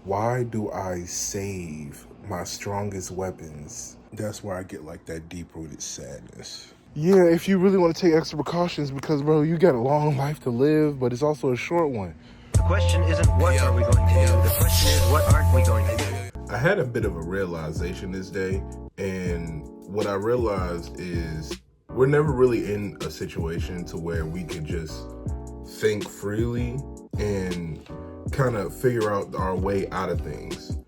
Why do I save my strongest weapons? That's where I get like that deep-rooted sadness. Yeah, if you really want to take extra precautions, because bro, you got a long life to live, but it's also a short one. The question isn't what are we going to do, the question is what aren't we going to do. I had a bit of a realization this day, and what I realized is we're never really in a situation to where we could just think freely and kind of figure out our way out of things.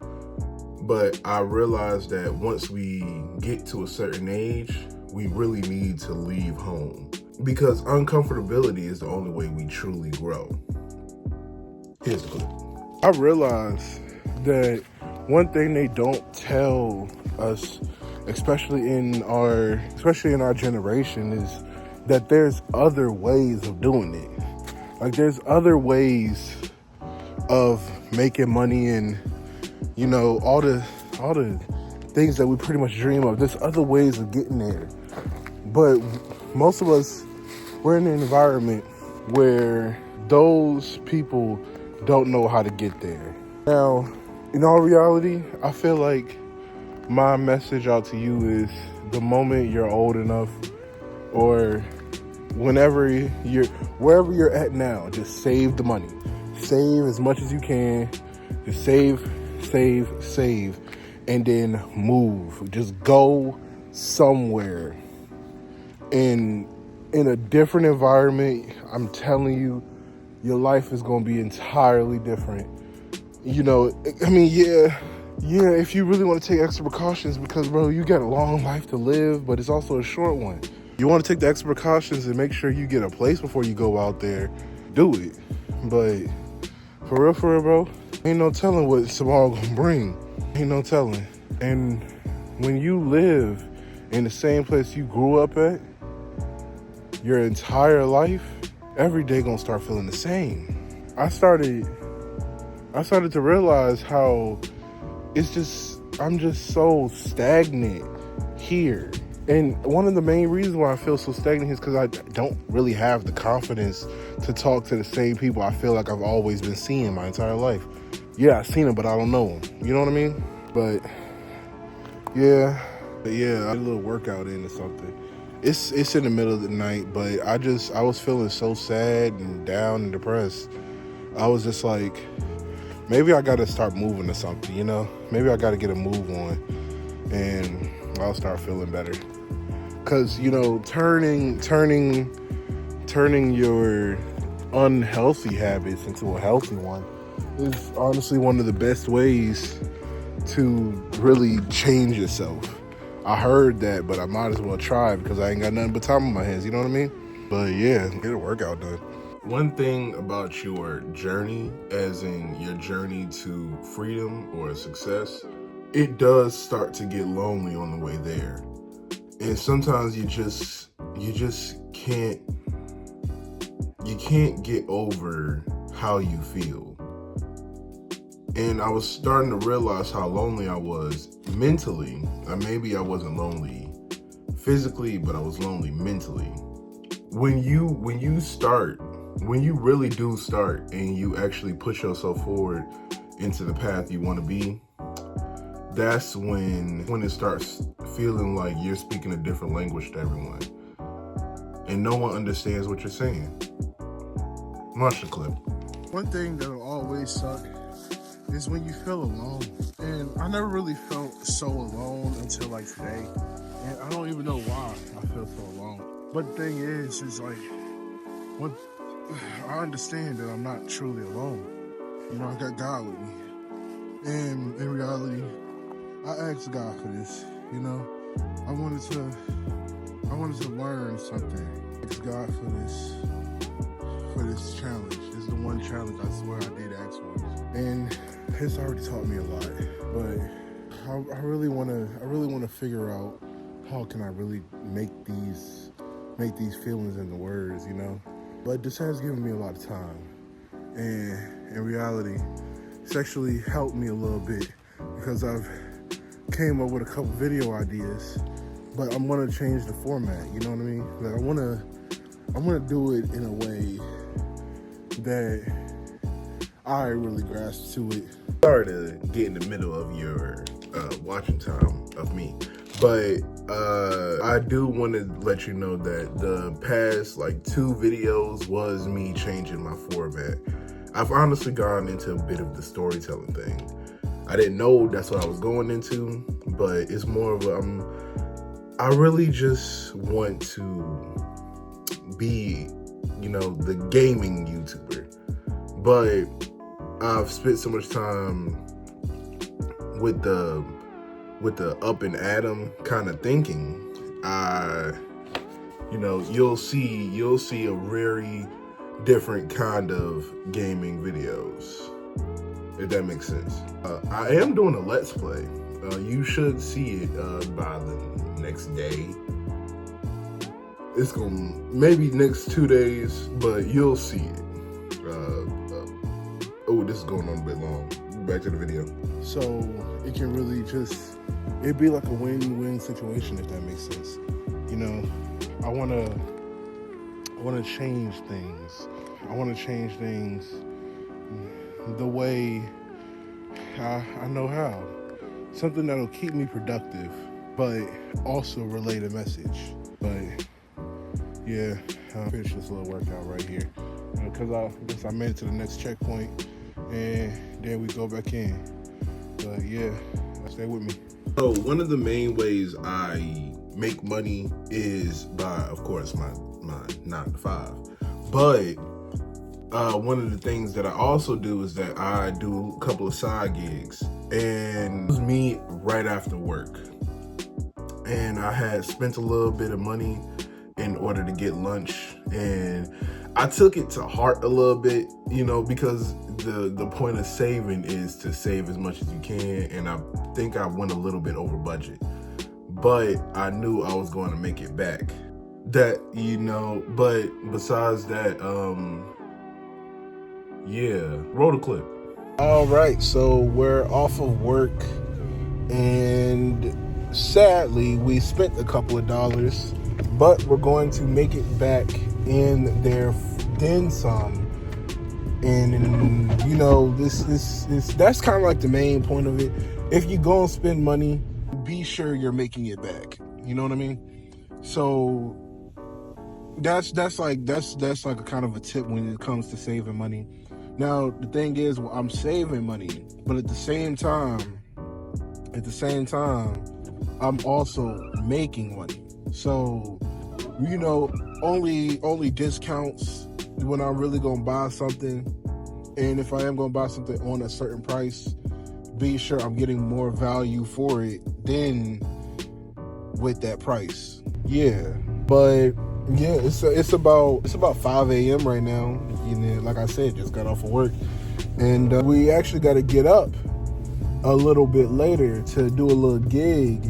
But I realized that once we get to a certain age, we really need to leave home, because uncomfortability is the only way we truly grow. Here's the clip. I realized that one thing they don't tell us, especially in our generation, is that there's other ways of doing it. Like, there's other ways of making money, and you know, all the things that we pretty much dream of. There's other ways of getting there, but most of us, we're in an environment where those people don't know how to get there. Now, in all reality, I feel like my message out to you is, the moment you're old enough, or wherever you're at now, just save the money. Save as much as you can. Just save, and then move. Just go somewhere in a different environment. I'm telling you, your life is going to be entirely different. You know, I mean, yeah, if you really want to take extra precautions, because bro, you got a long life to live, but it's also a short one. You want to take the extra precautions and make sure you get a place before you go out there, do it. But for real, bro, ain't no telling what tomorrow gonna bring. Ain't no telling. And when you live in the same place you grew up at your entire life, every day gonna start feeling the same. I started to realize how I'm just so stagnant here. And one of the main reasons why I feel so stagnant is because I don't really have the confidence to talk to the same people I feel like I've always been seeing my entire life. Yeah, I've seen them, but I don't know them. You know what I mean? But yeah, I did a little workout in or something. It's in the middle of the night, but I was feeling so sad and down and depressed. I was just like, maybe I got to start moving or something, you know? Maybe I got to get a move on, and I'll start feeling better. Because, you know, turning your unhealthy habits into a healthy one is honestly one of the best ways to really change yourself. I heard that, but I might as well try, because I ain't got nothing but time on my hands, you know what I mean? But yeah, get a workout done. One thing about your journey, as in your journey to freedom or success, it does start to get lonely on the way there. And sometimes you just can't get over how you feel. And I was starting to realize how lonely I was mentally. Maybe I wasn't lonely physically, but I was lonely mentally. When you really do start and you actually push yourself forward into the path you want to be, that's when it starts feeling like you're speaking a different language to everyone, and no one understands what you're saying. Watch the clip. One thing that'll always suck is when you feel alone. And I never really felt so alone until like today. And I don't even know why I feel so alone. But the thing is like, I understand that I'm not truly alone. You know, I got God with me. And in reality, I asked God for this, you know. I wanted to learn something. I asked God for this challenge. This is the one challenge I swear I did ask for. And it's already taught me a lot. But I really wanna figure out how can I really make these feelings into words, you know? But this has given me a lot of time. And in reality, it's actually helped me a little bit, because I've came up with a couple video ideas, but I'm gonna change the format, you know what I mean? Like, I wanna do it in a way that I really grasp to it. Sorry to get in the middle of your watching time of me, but I do want to let you know that the past like 2 videos was me changing my format. I've honestly gone into a bit of the storytelling thing. I didn't know that's what I was going into, but it's more of I really just want to be, you know, the gaming YouTuber. But I've spent so much time with the up and atom kind of thinking. You know, you'll see a very different kind of gaming videos, if that makes sense. I am doing a Let's Play. You should see it by the next day. It's gonna maybe next 2 days, but you'll see it. Oh, this is going on a bit long. Back to the video. So it can really it'd be like a win-win situation, if that makes sense. You know, I wanna change things. I wanna change things the way I know how. Something that'll keep me productive, but also relay a message. But yeah, I'll finish this little workout right here. Because I guess I made it to the next checkpoint, and then we go back in. But yeah, stay with me. So one of the main ways I make money is by, of course, my 9 to 5. But one of the things that I also do is that I do a couple of side gigs, and it was me right after work. And I had spent a little bit of money in order to get lunch, and I took it to heart a little bit, you know, because the point of saving is to save as much as you can, and I think I went a little bit over budget, but I knew I was going to make it back. That, you know, but besides that, yeah, roll the clip. All right, so we're off of work, and sadly, we spent a couple of dollars, but we're going to make it back in there, then some. And you know, that's kind of like the main point of it. If you go and spend money, be sure you're making it back. You know what I mean? So that's like a kind of a tip when it comes to saving money. Now the thing is, well, I'm saving money, but at the same time, I'm also making money. So, you know, only discounts when I'm really gonna buy something, and if I am gonna buy something on a certain price, be sure I'm getting more value for it than with that price. Yeah, but yeah, it's about 5 a.m. right now. You know, like I said, just got off of work, and we actually got to get up a little bit later to do a little gig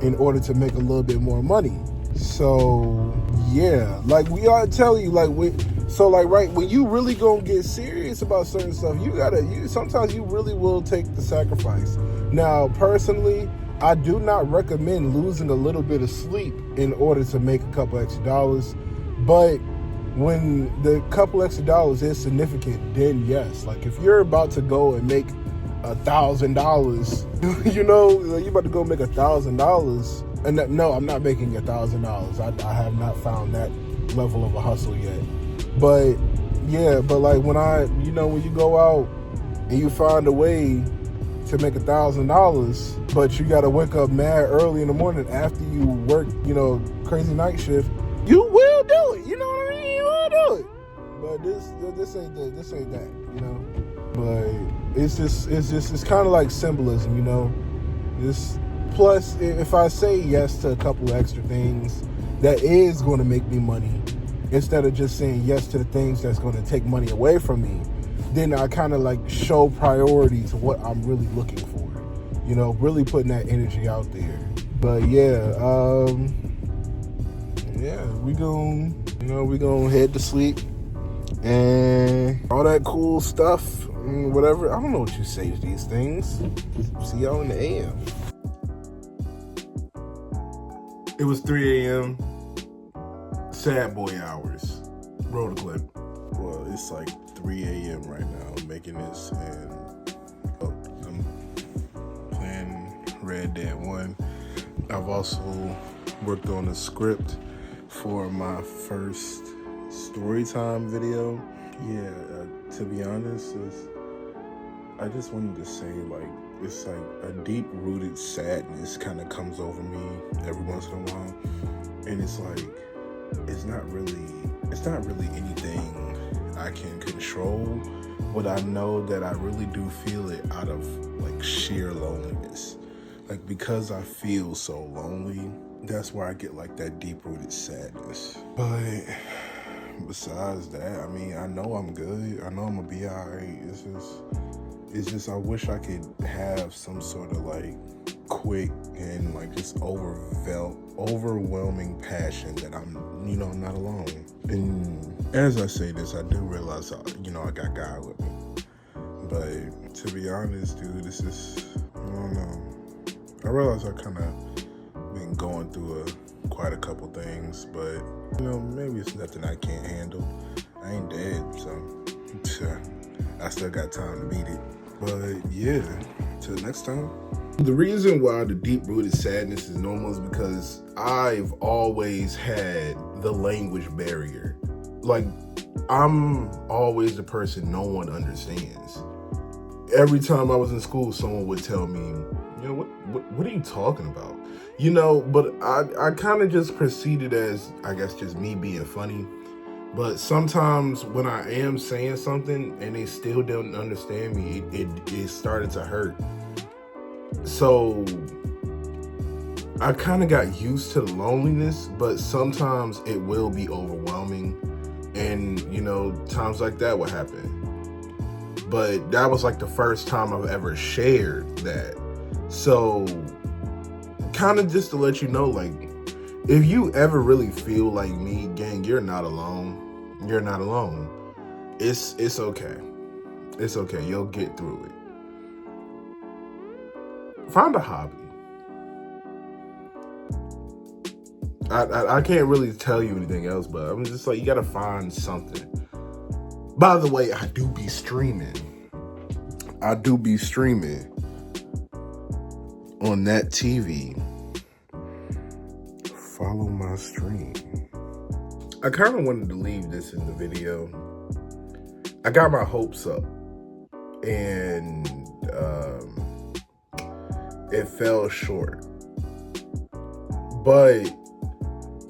in order to make a little bit more money. So yeah, like we ought to tell you, like right when you really gonna get serious about certain stuff, sometimes you really will take the sacrifice. Now personally, I do not recommend losing a little bit of sleep in order to make a couple extra dollars, but when the couple extra dollars is significant, then yes. Like if you're about to go and make $1,000, you know, you're about to go make $1,000, and no, I'm not making $1,000. I have not found that level of a hustle yet. But yeah, but like when you go out and you find a way to make $1,000, but you gotta wake up mad early in the morning after you work, you know, crazy night shift, you will do it. You know what I mean? You will do it. But this ain't that, you know. But it's kind of like symbolism, you know. Plus, if I say yes to a couple of extra things that is going to make me money, instead of just saying yes to the things that's going to take money away from me, then I kind of like show priority to what I'm really looking for, you know, really putting that energy out there. But yeah, we gonna head to sleep and all that cool stuff, whatever. I don't know what you say to these things. See y'all in the AM. It was 3 a.m. Sad boy hours. Roll the clip. Well, it's like 3 a.m. right now. I'm making this, and Red Dead 1. I've also worked on a script for my first storytime video. To be honest, I just wanted to say, like, it's like a deep-rooted sadness kind of comes over me every once in a while, and it's like it's not really anything I can control, but I know that I really do feel it out of like sheer loneliness. Like, because I feel so lonely, that's where I get like that deep-rooted sadness. But besides that, I mean, I know I'm good. I know I'm gonna be all right. It's just I wish I could have some sort of like quick and like just overwhelming passion that I'm, not alone. And as I say this, I do realize, I got God with me. But to be honest, dude, I don't know. I realize I kind of been going through quite a couple things, but maybe it's nothing I can't handle. I ain't dead, so I still got time to beat it. But yeah, till next time. The reason why the deep-rooted sadness is normal is because I've always had the language barrier. Like, I'm always the person no one understands. Every time I was in school, someone would tell me, what are you talking about? But I kind of just proceeded as, I guess, just me being funny. But sometimes when I am saying something and they still don't understand me, it started to hurt. So I kind of got used to the loneliness, but sometimes it will be overwhelming. And, times like that will happen. But that was like the first time I've ever shared that. So kind of just to let you know, like, if you ever really feel like me, gang, you're not alone. You're not alone. It's okay. It's okay. You'll get through it. Find a hobby. I can't really tell you anything else, but I'm just like, you gotta find something. By the way, I do be streaming on that TV. Follow my stream. I kind of wanted to leave this in the video. I got my hopes up, and it fell short. But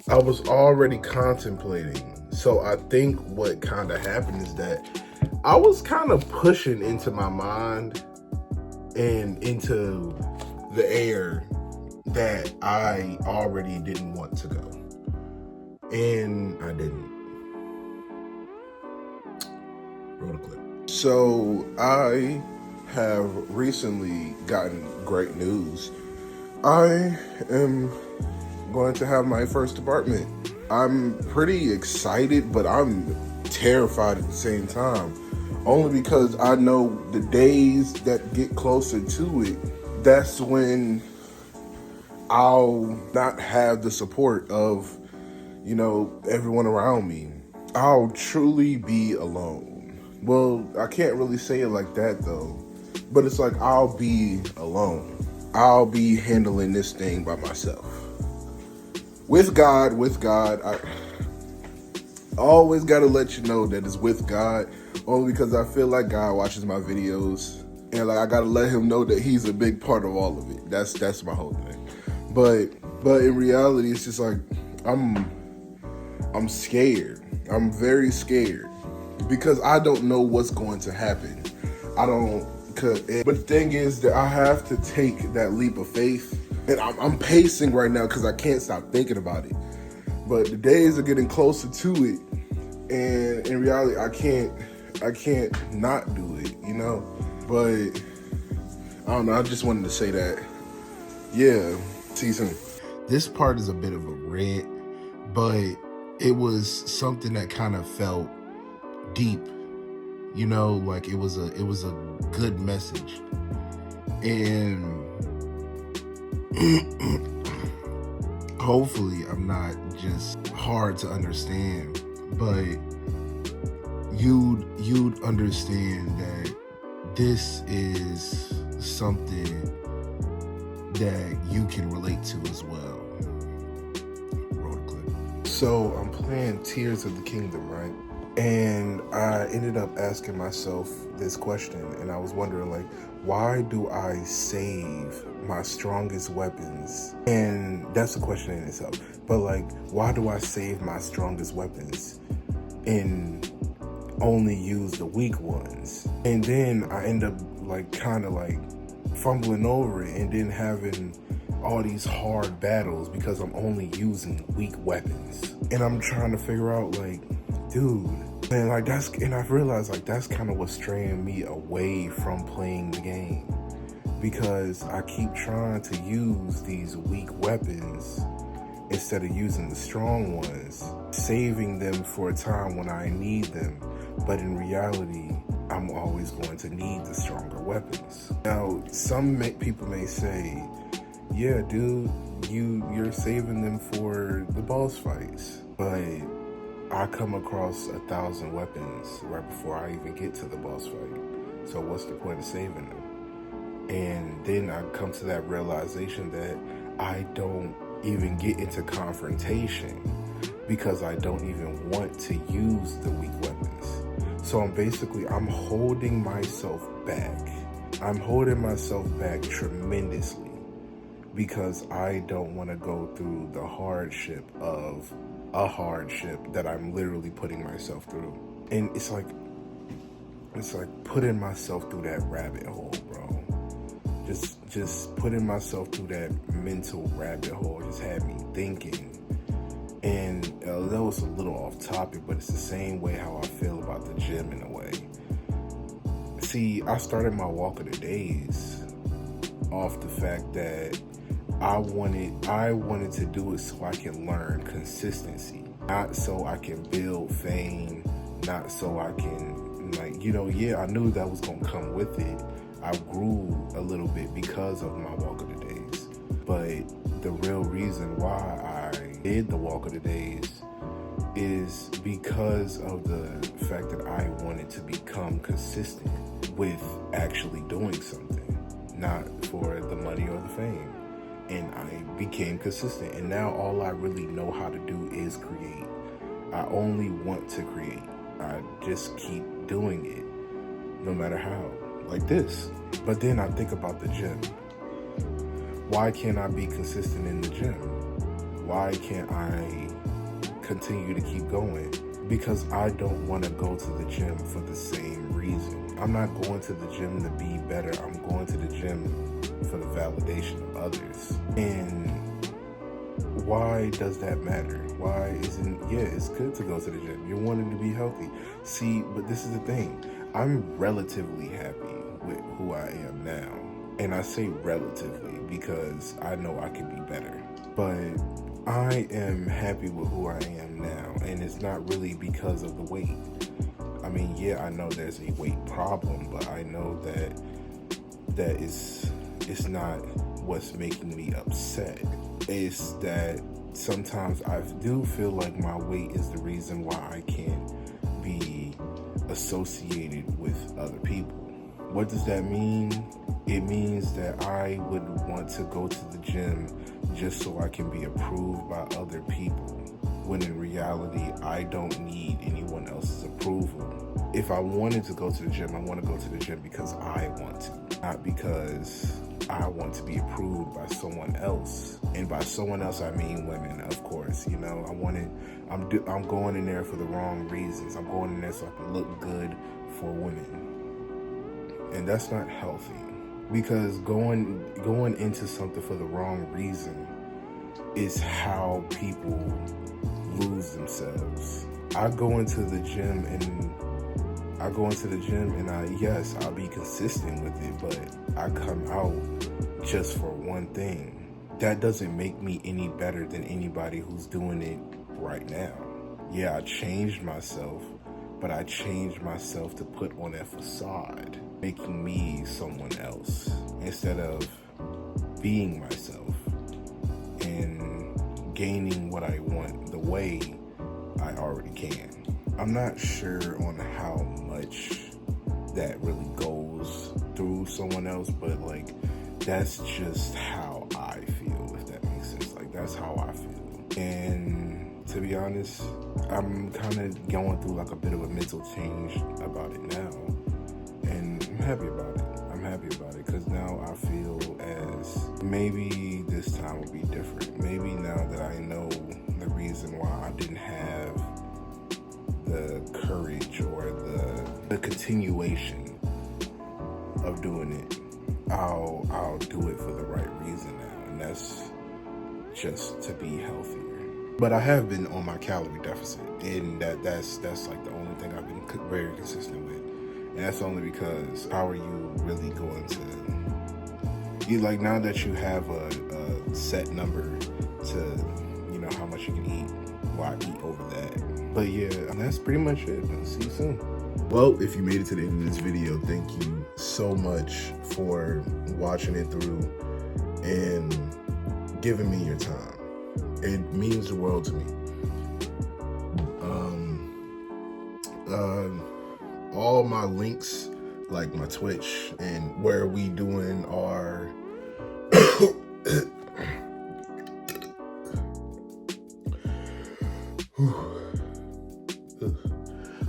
I was already contemplating. So I think what kind of happened is that I was kind of pushing into my mind and into the air that I already didn't want to go. And I didn't. Roll the clip. So I have recently gotten great news. I am going to have my first apartment. I'm pretty excited, but I'm terrified at the same time. Only because I know the days that get closer to it, that's when I'll not have the support of, everyone around me. I'll truly be alone. Well, I can't really say it like that though, but it's like I'll be alone. I'll be handling this thing by myself. With God, I always gotta let you know that it's with God, only because I feel like God watches my videos, and like I gotta let him know that he's a big part of all of it. That's my whole thing. But in reality, it's just like I'm scared. I'm very scared because I don't know what's going to happen. But the thing is that I have to take that leap of faith. And I'm pacing right now because I can't stop thinking about it. But the days are getting closer to it, and in reality, I can't not do it, But I don't know. I just wanted to say that. Yeah, season. This part is a bit of a rant, but it was something that kind of felt deep, like it was a good message, and hopefully I'm not just hard to understand, but you'd understand that this is something that you can relate to as well. Roll the clip. So I'm playing Tears of the Kingdom, right? And I ended up asking myself this question, and I was wondering, like, why do I save my strongest weapons? And that's a question in itself. But like, why do I save my strongest weapons and only use the weak ones? And then I end up like kind of like fumbling over it and then having all these hard battles because I'm only using weak weapons. And I'm trying to figure out, like, dude, man, like that's, and I've realized like that's kind of what's straying me away from playing the game, because I keep trying to use these weak weapons instead of using the strong ones, saving them for a time when I need them. But in reality, I'm always going to need the stronger weapons. Now, some people may say, yeah, dude, you're saving them for the boss fights. But I come across 1,000 weapons right before I even get to the boss fight. So what's the point of saving them? And then I come to that realization that I don't even get into confrontation because I don't even want to use the weak weapons. So I'm holding myself back. I'm holding myself back tremendously because I don't want to go through the hardship of a hardship that I'm literally putting myself through. And it's like putting myself through that rabbit hole, bro. Just putting myself through that mental rabbit hole just had me thinking. And that was a little off topic, but it's the same way how I feel about the gym in a way. See, I started my walk of the days off the fact that I wanted to do it so I can learn consistency, not so I can build fame, not so I can, like, you know, yeah, I knew that was gonna come with it. I grew a little bit because of my walk of the days, but the real reason why I did the walk of the days is because of the fact that I wanted to become consistent with actually doing something, not for the money or the fame. And I became consistent, and now all I really know how to do is create. I only want to create. I just keep doing it, no matter how, like this. But then I think about the gym. Why can't I be consistent in the gym? Why can't I continue to keep going? Because I don't want to go to the gym for the same reason. I'm not going to the gym to be better. I'm going to the gym for the validation of others. And why does that matter? Why isn't, yeah, it's good to go to the gym. You're wanting to be healthy. See, but this is the thing. I'm relatively happy with who I am now. And I say relatively because I know I can be better. But I am happy with who I am now. And it's not really because of the weight. I mean, yeah, I know there's a weight problem, but I know that it's not what's making me upset. It's that sometimes I do feel like my weight is the reason why I can't be associated with other people. What does that mean? It means that I would want to go to the gym just so I can be approved by other people, when in reality, I don't need anyone else's approval. If I wanted to go to the gym, I want to go to the gym because I want to, not because I want to be approved by someone else. And by someone else, I mean women, of course. You know, I'm going in there for the wrong reasons. I'm going in there so I can look good for women. And that's not healthy, because going into something for the wrong reason is how people lose themselves. I go into the gym and I'll be consistent with it, but I come out just for one thing. That doesn't make me any better than anybody who's doing it right now. Yeah, I changed myself, but I changed myself to put on a facade, making me someone else instead of being myself and gaining what I want the way I already can. I'm not sure on how much that really goes through someone else, but like that's just how I feel, if that makes sense. Like, that's how I feel. And to be honest, I'm kind of going through like a bit of a mental change about it now. And I'm happy about it. I'm happy about it because now I feel as maybe this time will be different. Maybe now that I know the reason why I didn't have the courage or the continuation of doing it, I'll do it for the right reason now, and that's just to be healthier. But I have been on my calorie deficit, and that's like the only thing I've been very consistent with. And that's only because how are you really going to, you like, now that you have a set number to, you know, how much you can eat, why eat over that? But yeah, that's pretty much it. I'll see you soon. Well, if you made it to the end of this video, thank you so much for watching it through and giving me your time. It means the world to me. All my links, like my Twitch and where we doing our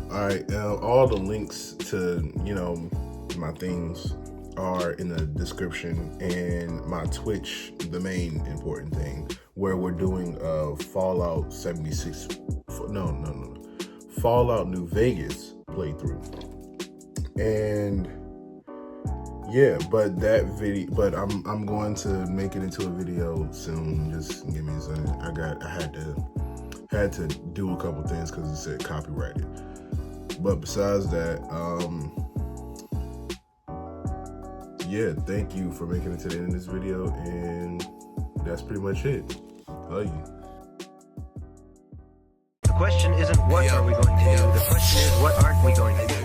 all right, all the links to, you know, my things are in the description, and my Twitch, the main important thing, where we're doing Fallout 76, Fallout New Vegas playthrough. And yeah, but that video, but I'm going to make it into a video soon. Just give me a second. I had to do a couple things because it said copyrighted. But besides that, yeah, thank you for making it to the end of this video, and that's pretty much it. Love you. The question isn't what are we going to do, the question is what aren't we going to do.